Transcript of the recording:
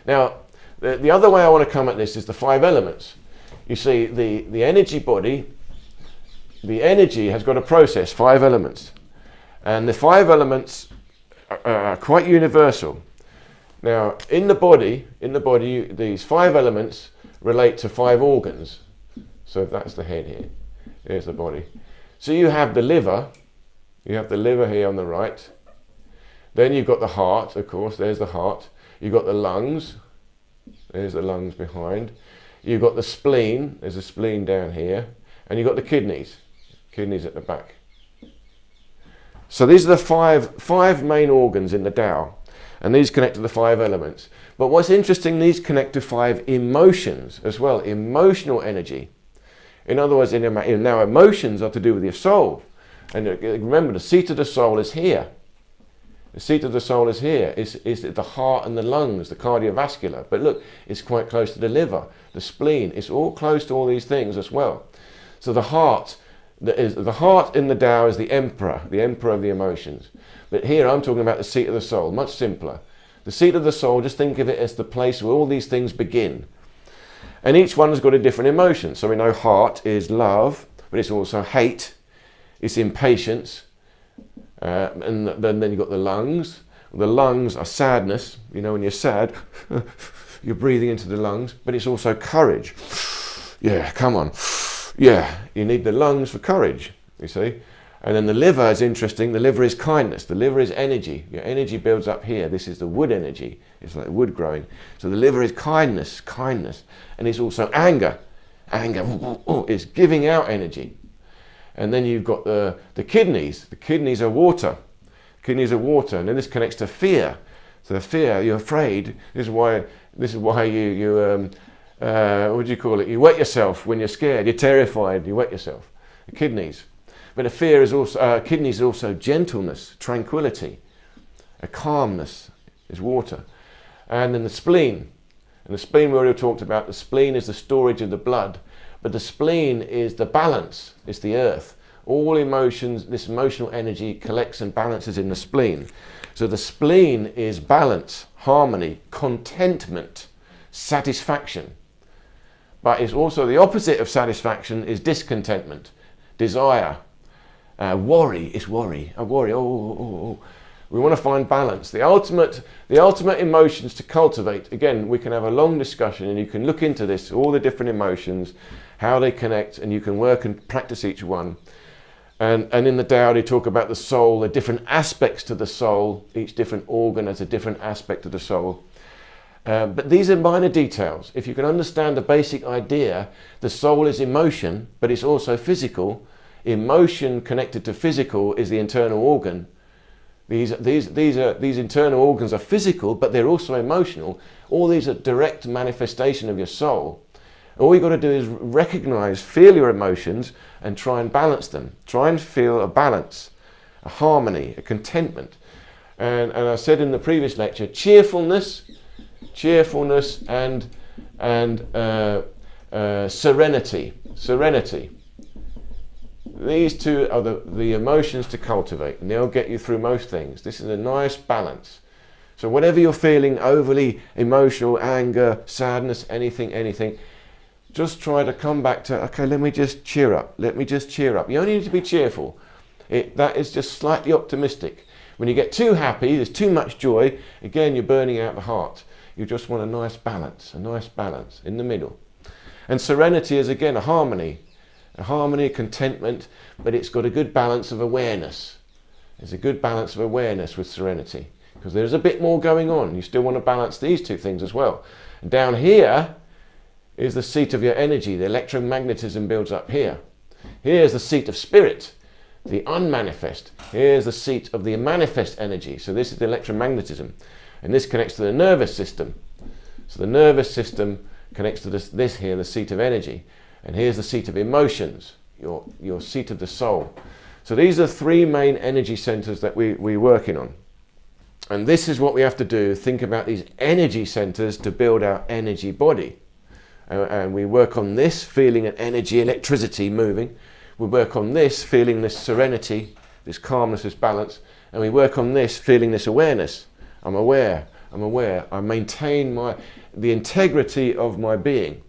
Now, the other way I want to come at this is the 5 elements. You see, the energy body, the energy has got a process, 5 elements. And the 5 elements are quite universal. Now, in the body, these 5 elements relate to 5 organs. So that's the head here. Here's the body. So you have the liver. You have the liver here on the right. Then you've got the heart, of course. There's the heart. You've got the lungs. There's the lungs behind. You've got the spleen. There's a spleen down here. And you've got the kidneys. Kidneys at the back. So these are the five main organs in the Tao. And these connect to the 5 elements. But what's interesting, these connect to 5 emotions as well. Emotional energy. In other words, now emotions are to do with your soul. And remember, the seat of the soul is here. The seat of the soul is here. Is the heart and the lungs, the cardiovascular. But look, it's quite close to the liver, the spleen. It's all close to all these things as well. So the heart in the Tao is the emperor of the emotions. But here I'm talking about the seat of the soul, much simpler. The seat of the soul, just think of it as the place where all these things begin. And each one has got a different emotion. So we know heart is love, but it's also hate, it's impatience, and then you've got the lungs. The lungs are sadness. You know, when you're sad, you're breathing into the lungs, but it's also courage. Yeah, come on. Yeah, you need the lungs for courage, you see. And then the liver is interesting. The liver is kindness. The liver is energy. Your energy builds up here. This is the wood energy. It's like wood growing. So the liver is kindness. And it's also anger. It's giving out energy. And then you've got the kidneys. The kidneys are water. And then this connects to fear. So the fear, you're afraid. This is why you what do you call it? You wet yourself when you're scared. You're terrified. You wet yourself. The kidneys. But the fear is also, kidneys is also gentleness, tranquility. A calmness is water. And then the spleen. And the spleen we already talked about. The spleen is the storage of the blood. But the spleen is the balance. It's the earth. All emotions, this emotional energy collects and balances in the spleen. So the spleen is balance, harmony, contentment, satisfaction. But it's also the opposite of satisfaction is discontentment, desire. Worry is worry. I worry. We want to find balance. The ultimate emotions to cultivate. Again, we can have a long discussion, and you can look into this, all the different emotions, how they connect, and you can work and practice each one. And in the Tao, they talk about the soul, the different aspects to the soul. Each different organ has a different aspect of the soul. But these are minor details. If you can understand the basic idea, the soul is emotion, but it's also physical. Emotion connected to physical is the internal organ. These internal organs are physical, but they're also emotional. All these are direct manifestation of your soul. All you've got to do is recognize, feel your emotions, and try and balance them. Try and feel a balance, a harmony, a contentment. And I said in the previous lecture, cheerfulness, and serenity. These two are the emotions to cultivate, and they'll get you through most things. This is a nice balance. So whatever you're feeling, overly emotional, anger, sadness, anything, just try to come back to, okay, let me just cheer up. You only need to be cheerful. That is just slightly optimistic. When you get too happy, there's too much joy, again, you're burning out the heart. You just want a nice balance in the middle. And serenity is, again, a harmony, contentment, but it's got a good balance of awareness. There's a good balance of awareness with serenity, because there's a bit more going on. You still want to balance these two things as well. And down here is the seat of your energy. The electromagnetism builds up here. Here's the seat of spirit, the unmanifest. Here's the seat of the manifest energy. So this is the electromagnetism. And this connects to the nervous system. So the nervous system connects to this here, the seat of energy. And here's the seat of emotions, your seat of the soul. So these are 3 main energy centers that we're working on. And this is what we have to do, think about these energy centers to build our energy body. And we work on this, feeling an energy, electricity moving. We work on this, feeling this serenity, this calmness, this balance. And we work on this, feeling this awareness. I'm aware I'm aware, I maintain the integrity of my being.